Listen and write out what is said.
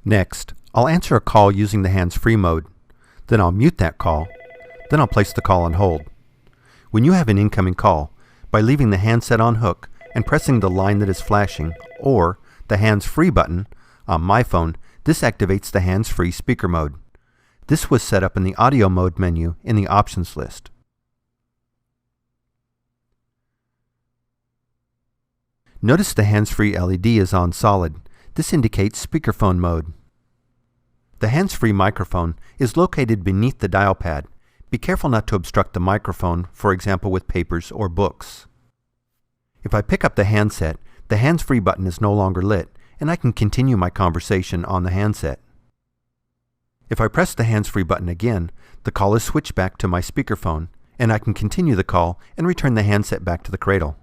Next, I'll answer a call using the hands-free mode. Then I'll mute that call. Then I'll place the call on hold. When you have an incoming call, by leaving the handset on hook and pressing the line that is flashing, or the hands-free button, on my phone, this activates the hands-free speaker mode. This was set up in the audio mode menu in the options list. Notice the hands-free LED is on solid. This indicates speakerphone mode. The hands-free microphone is located beneath the dial pad. Be careful not to obstruct the microphone, for example with papers or books. If I pick up the handset, the hands-free button is no longer lit, and I can continue my conversation on the handset. If I press the hands-free button again, the call is switched back to my speakerphone, and I can continue the call and return the handset back to the cradle.